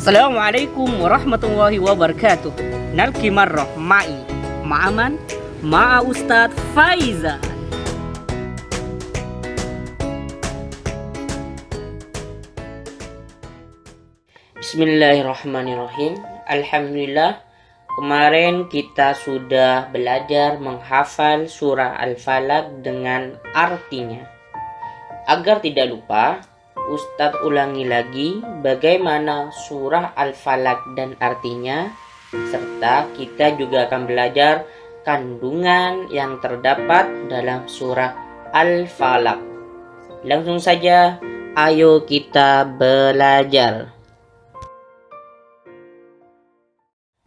Assalamualaikum warahmatullahi wabarakatuh. Nalki marrah ma'i ma'aman ma'a Ustadz Faizan. Bismillahirrahmanirrahim. Alhamdulillah, kemarin kita sudah belajar menghafal surah Al-Falaq dengan artinya. Agar tidak lupa, Ustadz ulangi lagi bagaimana surah Al-Falaq dan artinya, serta kita juga akan belajar kandungan yang terdapat dalam surah Al-Falaq. Langsung saja, ayo kita belajar.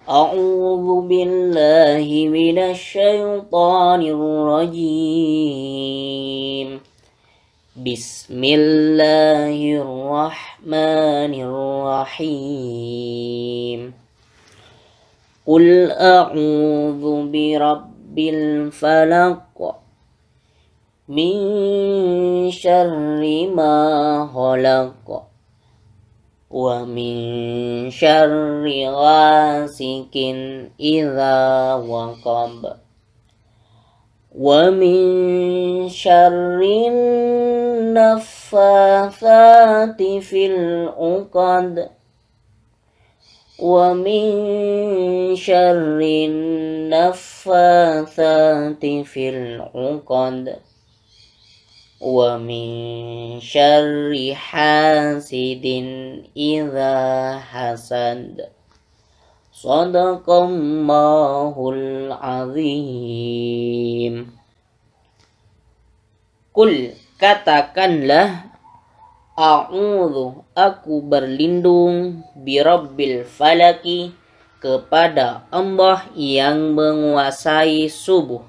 A'udzu billahi minasyaitonir rajim. Bismillahirrahmanirrahim. Qul a'udzu birabbil falaq min syarri ma khalaq wa min syarri ghasikin idza waqab wa min syarri naffatsati fil 'uqad wa min syarri naffatsati fil 'uqad wa min syarri hasidin idza hasad. Shadaqallahul azim. Kul, katakanlah, a'udzu, aku berlindung, birabbil falaki, kepada Allah yang menguasai subuh,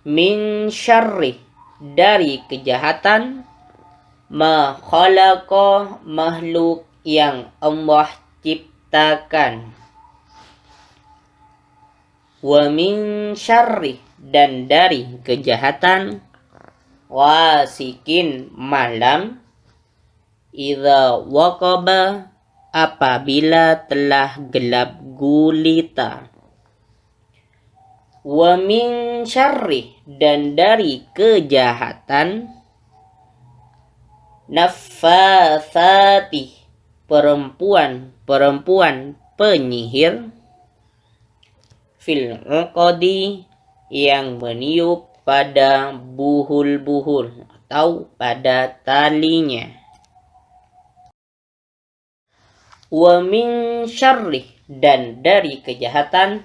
min syarri, dari kejahatan, ma khalaqa, makhluk yang Allah ciptakan, wa min syarri, dan dari kejahatan, wasikin, malam, idza waqaba, apabila telah gelap gulita, wa min syarri, dan dari kejahatan, naffatsati, perempuan penyihir, fil 'uqadi, yang meniup pada buhul-buhul atau pada talinya, wa min syarri, dan dari kejahatan,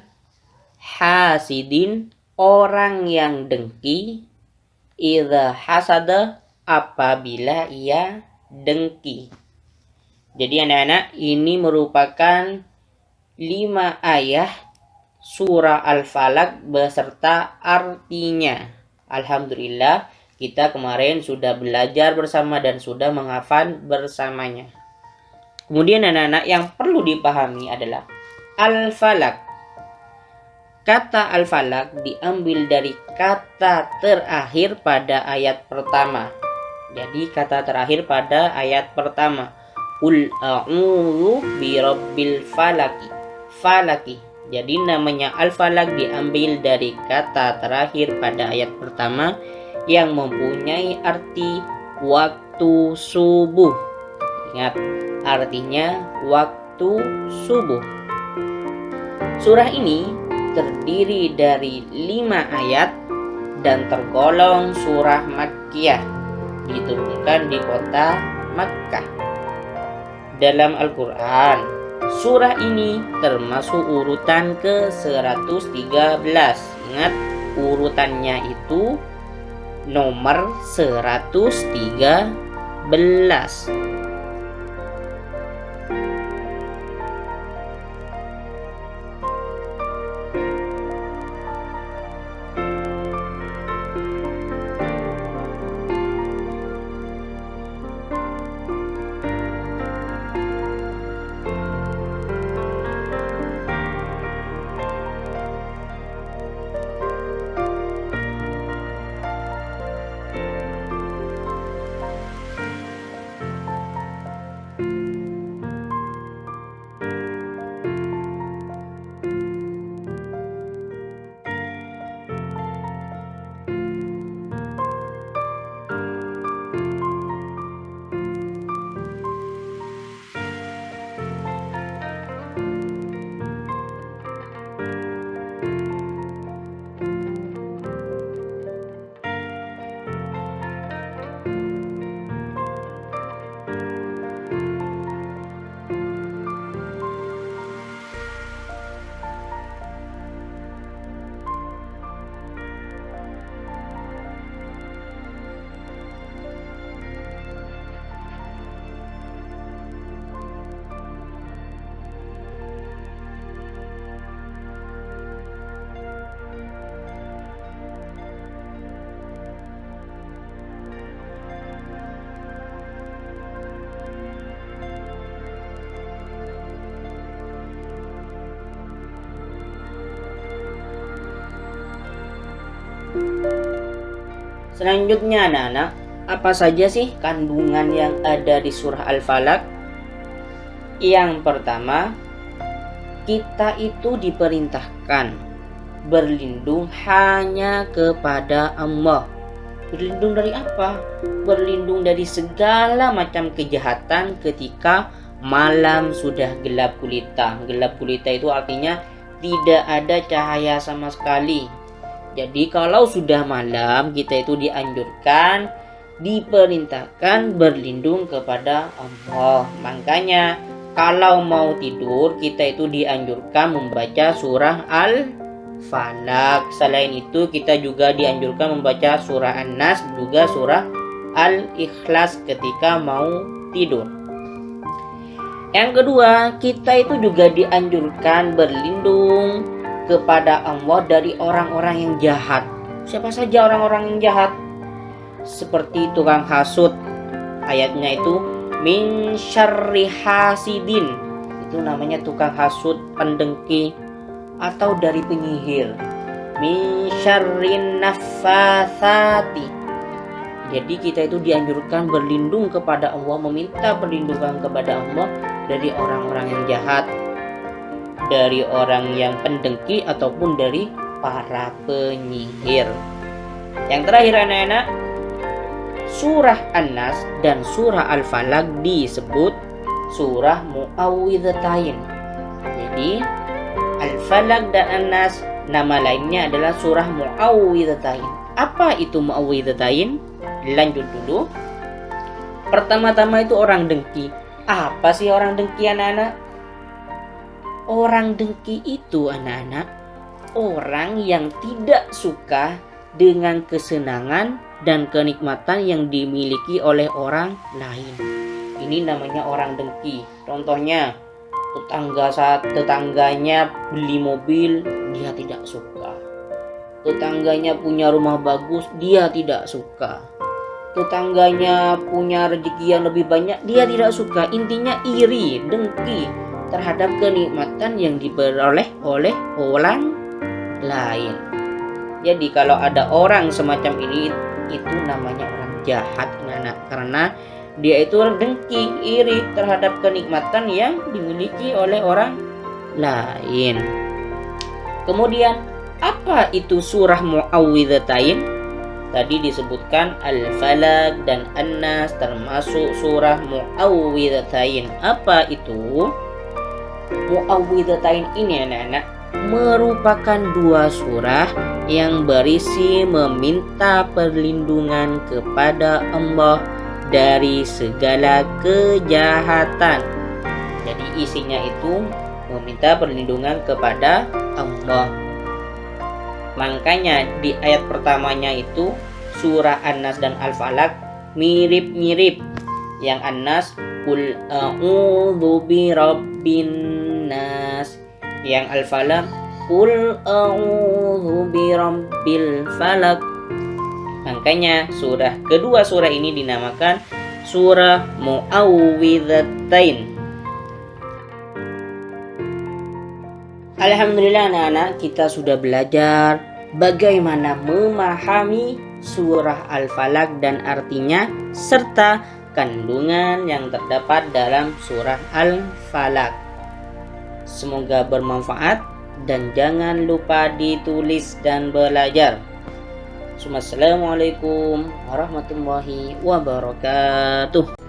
hasidin, orang yang dengki, idza hasada, apabila ia dengki. Jadi anak-anak, ini merupakan 5 ayat surah Al-Falaq beserta artinya. Alhamdulillah, kita kemarin sudah belajar bersama dan sudah menghafal bersamanya. Kemudian anak-anak, yang perlu dipahami adalah Al-Falaq. Kata Al-Falaq diambil dari kata terakhir pada ayat pertama. Jadi kata terakhir pada ayat pertama, Qul a'udzu birabbil falaki. Falaki. Jadi namanya Al-Falaq diambil dari kata terakhir pada ayat pertama yang mempunyai arti waktu subuh. Ingat, artinya waktu subuh. Surah ini terdiri dari 5 ayat dan tergolong surah Makkiyah, diturunkan di kota Makkah. Dalam Al-Quran, surah ini termasuk urutan ke-113. Ingat, urutannya itu nomor 113. Selanjutnya anak-anak, apa saja sih kandungan yang ada di surah Al-Falaq? Yang pertama, kita itu diperintahkan berlindung hanya kepada Allah. Berlindung dari apa? Berlindung dari segala macam kejahatan ketika malam sudah gelap gulita. Gelap gulita itu artinya tidak ada cahaya sama sekali. Jadi kalau sudah malam, kita itu dianjurkan, diperintahkan berlindung kepada Allah. Makanya kalau mau tidur, kita itu dianjurkan membaca surah Al-Falaq. Selain itu, kita juga dianjurkan membaca surah An-Nas, juga surah Al-Ikhlas ketika mau tidur. Yang kedua, kita itu juga dianjurkan berlindung kepada Allah dari orang-orang yang jahat. Siapa saja orang-orang yang jahat? Seperti tukang hasud. Ayatnya itu min syarri hasidin. Itu namanya tukang hasud, pendengki, atau dari penyihir. Min syarrin naffatsati. Jadi kita itu dianjurkan berlindung kepada Allah, meminta perlindungan kepada Allah dari orang-orang yang jahat, dari orang yang pendengki, ataupun dari para penyihir. Yang terakhir anak-anak, surah An-Nas dan surah Al-Falaq disebut surah Mu'awwidhatain. Jadi Al-Falaq dan An-Nas nama lainnya adalah surah Mu'awwidhatain. Apa itu Mu'awwidhatain? Lanjut dulu. Pertama-tama itu orang dengki. Apa sih orang dengki anak-anak? Orang dengki itu anak-anak orang yang tidak suka dengan kesenangan dan kenikmatan yang dimiliki oleh orang lain. Ini namanya orang dengki. Contohnya, tetangganya beli mobil, dia tidak suka. Tetangganya punya rumah bagus, dia tidak suka. Tetangganya punya rezeki yang lebih banyak, dia tidak suka. Intinya iri, dengki terhadap kenikmatan yang diperoleh oleh orang lain. Jadi kalau ada orang semacam ini, itu namanya orang jahat anak-anak, karena dia itu dengki, iri terhadap kenikmatan yang dimiliki oleh orang lain. Kemudian apa itu surah Mu'awwidhatain? Tadi disebutkan Al-Falaq dan An-Nas termasuk surah Mu'awwidhatain. Apa itu? Mu'awwidhatain ini anak-anak merupakan dua surah yang berisi meminta perlindungan kepada Allah dari segala kejahatan. Jadi isinya itu meminta perlindungan kepada Allah. Makanya di ayat pertamanya itu surah An-Nas dan Al-Falaq mirip-mirip. Yang An-Nas qul a'udzu birabbin nas. Yang Al-Falaq qul a'udzu birabbil falaq. Makanya kedua surah ini dinamakan surah Mu'awwidhatain. Alhamdulillah anak-anak, kita sudah belajar bagaimana memahami surah Al-Falaq dan artinya serta kandungan yang terdapat dalam surah Al-Falaq. Semoga bermanfaat dan jangan lupa ditulis dan belajar. Assalamualaikum warahmatullahi wabarakatuh.